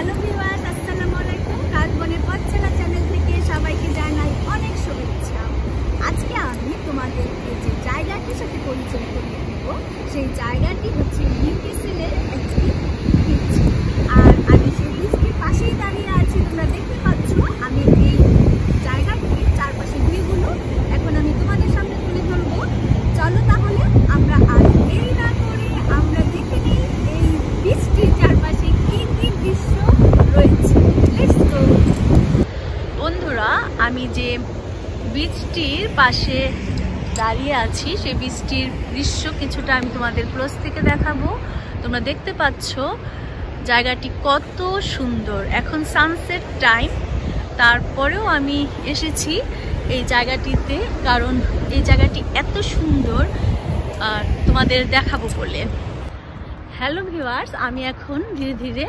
Hello viewers, আসসালামু আলাইকুম। কাশবনের পথচলা channel থেকে সবাইকে জানাই অনেক শুভেচ্ছা। আজকে আমি তোমাদেরকে যে জায়গাটির সাথে পরিচয় করিয়ে দেব, সেই জায়গাটি হচ্ছে নিউক্যাসলের একটি বিচ। আর আমি সেই বিচটির পাশেই দাঁড়িয়ে আছি। তোমরা দেখতে পাচ্ছ আমি এই জায়গাটির চারপাশে ভিউগুলো এখন আমি তোমাদের সামনে তুলে ধরবো। চলো তাহলে আমরা আর দেরি না করে আমরা দেখে নিই এই বিচটির চারপাশে কি কি দৃশ্য রয়েছে। Let's go. বন্ধুরা, আমি যে বিচটির পাশে দাঁড়িয়ে আছি সেই বিচটির দৃশ্য কিছুটা আমি তোমাদের ক্লোজ থেকে দেখাবো। তোমরা দেখতে পাচ্ছ জায়গাটি কত সুন্দর। এখন সানসেট টাইম, তারপরেও আমি এসেছি এই জায়গাটিতে, কারণ এই জায়গাটি এত সুন্দর আর তোমাদের দেখাবো বলে। হ্যালো ভিউয়ার্স, আমি এখন ধীরে ধীরে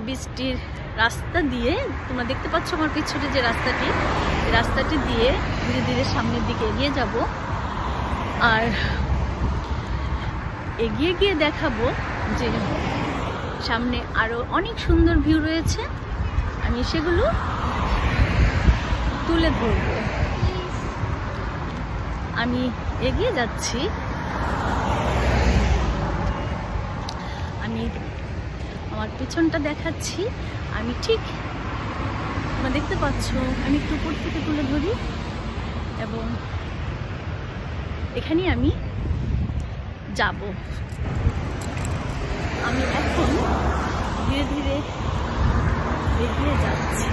বৃষ্টির রাস্তা দিয়ে, তোমরা দেখতে পাচ্ছ আমার পিছনে যে রাস্তাটি দিয়ে ধীরে ধীরে সামনের দিকে এগিয়ে যাব। আর এগিয়ে গিয়ে দেখাবো যে সামনে আরো অনেক সুন্দর ভিউ রয়েছে, আমি সেগুলো তুলে ধরব। আমি এগিয়ে যাচ্ছি, আমি আমার পেছনটা দেখাচ্ছি। আমি ঠিক তোমরা দেখতে পাচ্ছ, আমি একটু উপর থেকে তুলে ধরি এবং এখানে আমি যাব। আমি এখন ধীরে ধীরে এগিয়ে যাচ্ছি।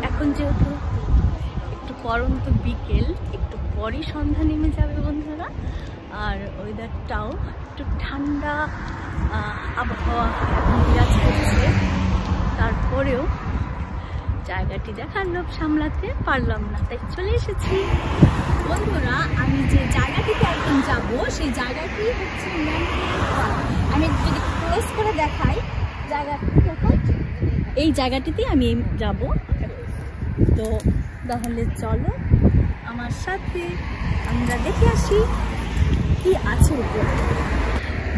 এখন যেহেতু একটু পরন্ত বিকেল, একটু পরই সন্ধ্যা নেমে যাবে বন্ধুরা, আর ওয়েদারটাও একটু ঠান্ডা আবহাওয়া এখন বিরাজ করছে। তারপরেও জায়গাটি দেখার লোভ সামলাতে পারলাম না, তাই চলে এসেছি। বন্ধুরা, আমি যে জায়গাটিতে এখন যাব সেই জায়গাটি হচ্ছে আমি যদি ক্লোজ করে দেখাই জায়গাটি, দেখো এই জায়গাটিতে আমি যাব। তো তাহলে চলো আমার সাথে আমরা দেখে আসি কি আছে উপরে।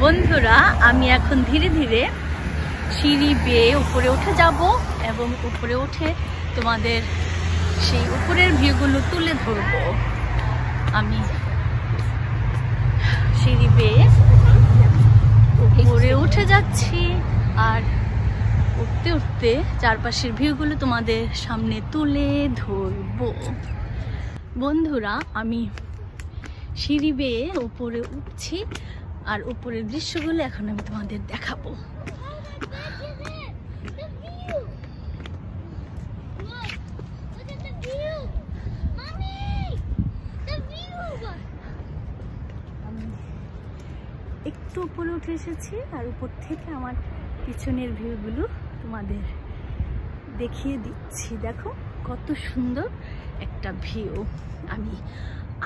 বন্ধুরা, আমি এখন ধীরে ধীরে সিঁড়ি বেয়ে উপরে উঠে যাব এবং উপরে উঠে তোমাদের সেই উপরের ভিউগুলো তুলে ধরব। আমি সিঁড়ি বেয়ে উপরে উঠে যাচ্ছি আর উঠতে উঠতে চারপাশের ভিউগুলো তোমাদের সামনে তুলে ধরব। বন্ধুরা, আমি সিঁড়ি বেয়ে উপরে উঠছি আর উপরের দৃশ্যগুলো এখন আমি তোমাদের দেখাবো। একটু উপরে উঠে এসেছি আর উপর থেকে আমার পিছনের ভিউগুলো তোমাদের দেখিয়ে দিচ্ছি। দেখো কত সুন্দর একটা ভিউ। আমি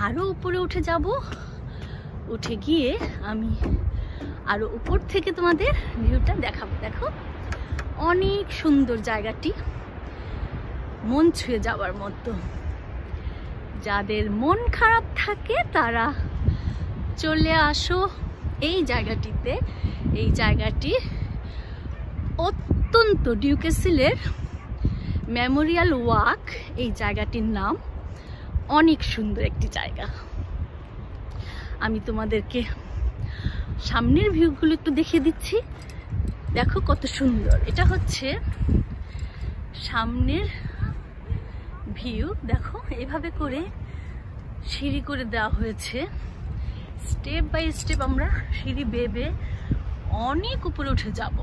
আরো উপরে উঠে যাব, উঠে গিয়ে আমি আরো উপর থেকে তোমাদের ভিউটা দেখাবো। দেখো অনেক সুন্দর জায়গাটি, মন ছুঁয়ে যাওয়ার মতো। যাদের মন খারাপ থাকে তারা চলে আসো এই জায়গাটিতে। এই জায়গাটি অত্যন্ত নিউক্যাসলের মেমোরিয়াল ওয়াক, এই জায়গাটির নাম। অনেক সুন্দর একটি জায়গা। আমি তোমাদেরকে সামনের ভিউগুলো একটু দেখিয়ে দিচ্ছি। দেখো কত সুন্দর। এটা হচ্ছে সামনের ভিউ। দেখো এভাবে করে সিঁড়ি করে দেওয়া হয়েছে, স্টেপ বাই স্টেপ আমরা সিঁড়ি বেয়ে বেয়ে অনেক উপরে উঠে যাব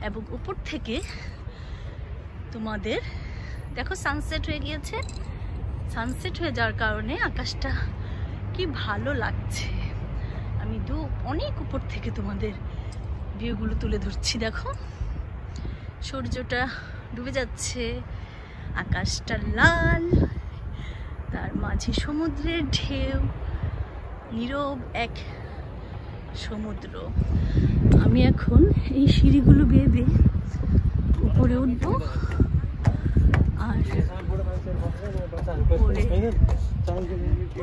এবং উপর থেকে তোমাদের দেখো সানসেট হয়ে গিয়েছে। সানসেট হয়ে যাওয়ার কারণে আকাশটা কি ভালো লাগছে। আমি অনেক উপর থেকে তোমাদের ভিউগুলো তুলে ধরছি। দেখো সূর্যটা ডুবে যাচ্ছে, আকাশটা লাল, তার মাঝে সমুদ্রের ঢেউ, নীরব এক সমুদ্র। আমি এখন এই সিঁড়িগুলো বেয়ে বেয়ে উপরে উঠবো আর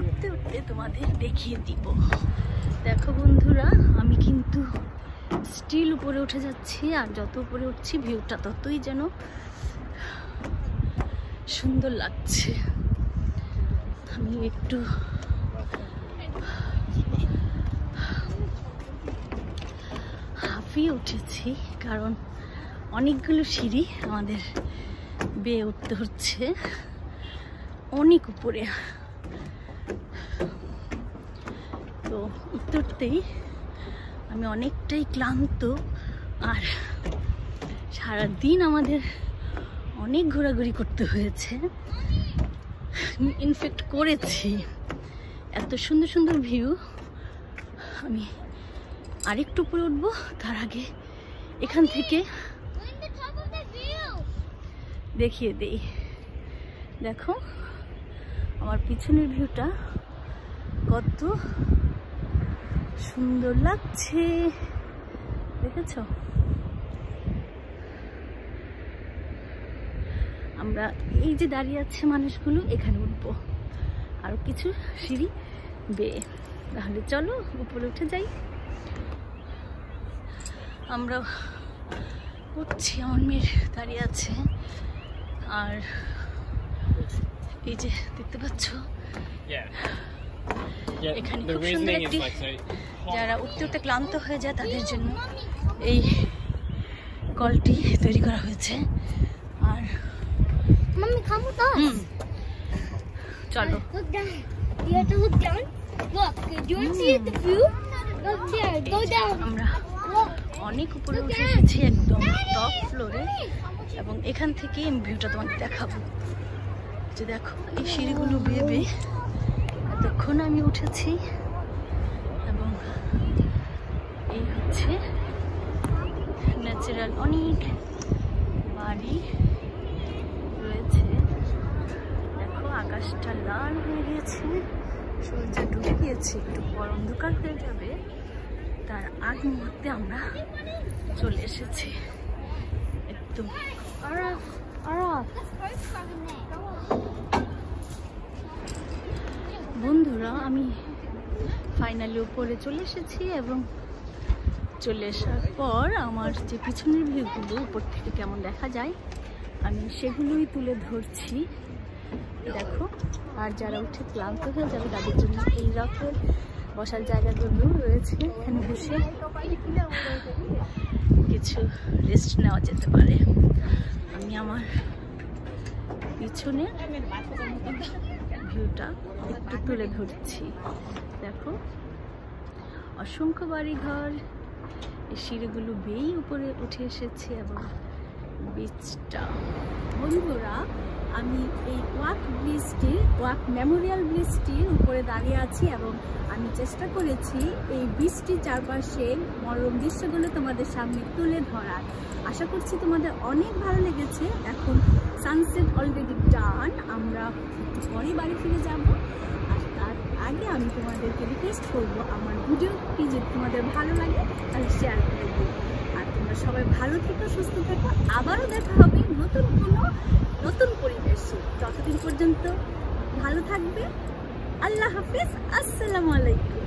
উঠতে উঠতে তোমাদের দেখিয়ে দিব। দেখো বন্ধুরা, আমি কিন্তু স্টিল উপরে উঠে যাচ্ছি, আর যত উপরে উঠছি ভিউটা ততই যেন সুন্দর লাগছে। আমি একটু হাঁপিয়ে উঠেছি, কারণ অনেকগুলো সিঁড়ি আমাদের বেয়ে উঠতে হচ্ছে অনেক উপরে। তো উঠতে উঠতেই আমি অনেকটাই ক্লান্ত, আর সারাদিন আমাদের অনেক ঘোরাঘুরি করতে হয়েছে, ইনফ্যাক্ট করেছি। এত সুন্দর সুন্দর ভিউ। আমি আরেকটু উপরে উঠবো, তার আগে এখান থেকে দেখিয়ে দেই। দেখো আমার পিছনের ভিউটা কত সুন্দর লাগছে, দেখেছো? আমরা এই যে দাঁড়িয়ে আছে মানুষগুলো, এখানে উঠবো আরো কিছু সিঁড়ি বেয়ে। তাহলে চলো উপরে উঠে যাই। আমরা উঠছি, আমার মেয়ে দাঁড়িয়ে আছে, আর এই যে দেখতে পাচ্ছ এখানে খুব সুন্দর একটি, যারা উঠতে উঠতে ক্লান্ত হয়ে যায় তাদের জন্য এই কলটি তৈরি করা হয়েছে। আর চলো আমরা অনেক উপরে উঠে এসেছি, একদম টপ ফ্লোরে, এবং এখান থেকে ভিউটা তোমাদের দেখাবো। যে দেখো এই সিঁড়িগুলো বেয়ে বেয়ে এতক্ষণ আমি উঠেছি, এবং এই হচ্ছে ন্যাচারাল অনেক বাড়ি রয়েছে। দেখো আকাশটা লাল হয়ে গিয়েছে, সূর্য ডুবে গিয়েছে, একটু পর অন্ধকার হয়ে যাবে, তার আগ মুহূর্তে আমরা চলে এসেছি একদম। বন্ধুরা, আমি ফাইনালি উপরে চলে এসেছি, এবং চলে আসার পর আমার যে পিছনের ভিউগুলো উপর থেকে কেমন দেখা যায় আমি সেগুলোই তুলে ধরছি। দেখো, আর যারা উঠে ক্লান্ত হয়ে যাবে তাদের জন্য এই রকম বসার জায়গাগুলো রয়েছে, এখানে বসে কিছু রেস্ট নেওয়া যেতে পারে। আমি আমার পিছনে ভিউটা একটু তুলে ধরছি। দেখো অসংখ্য বাড়িঘর, এই সিঁড়িগুলো বেয়েই উপরে উঠে এসেছে, এবং বিচটা। বন্ধুরা, আমি এই ওয়াক মেমোরিয়াল ব্রিজটির উপরে দাঁড়িয়ে আছি, এবং আমি চেষ্টা করেছি এই ব্রিজটির চারপাশে মনোরম দৃশ্যগুলো তোমাদের সামনে তুলে ধরার। আশা করছি তোমাদের অনেক ভালো লেগেছে। এখন সানসেট অলরেডি ডান, আমরা পরে বাড়ি ফিরে যাব। আর তার আগে আমি তোমাদেরকে রিকোয়েস্ট করবো, আমার ভিডিওটি যদি তোমাদের ভালো লাগে তাহলে শেয়ার করে দিও। আর তোমরা সবাই ভালো থেকো, সুস্থ থেকো। আবারও দেখা হবে নতুন পরিবেশে। ততদিন পর্যন্ত ভালো থাকবে। আল্লাহ হাফিজ, আসসালামু আলাইকুম।